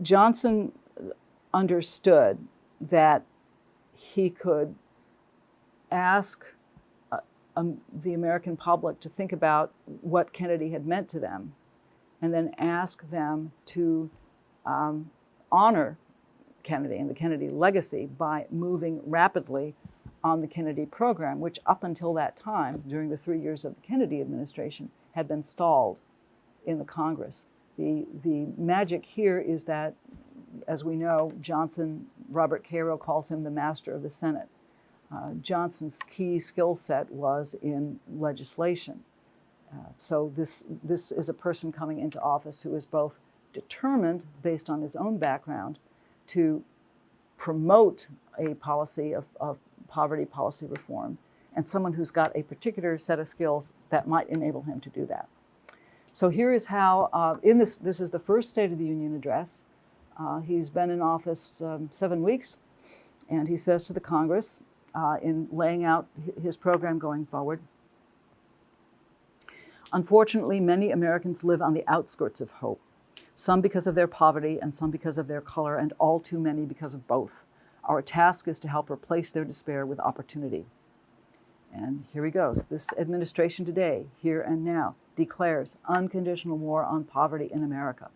Johnson understood that he could ask the American public to think about what Kennedy had meant to them, and then ask them to honor Kennedy and the Kennedy legacy by moving rapidly on the Kennedy program, which up until that time, during the 3 years of the Kennedy administration, had been stalled in the Congress. The magic here is that, as we know, Johnson, Robert Caro calls him the master of the Senate. Johnson's key skill set was in legislation. So this is a person coming into office who is both determined, based on his own background, to promote a policy of poverty policy reform, and someone who's got a particular set of skills that might enable him to do that. So here is how, this is the first State of the Union address. He's been in office 7 weeks, and he says to the Congress, in laying out his program going forward, "Unfortunately, many Americans live on the outskirts of hope, some because of their poverty and some because of their color, and all too many because of both. Our task is to help replace their despair with opportunity." And here he goes. This administration today, here and now, declares unconditional war on poverty in America.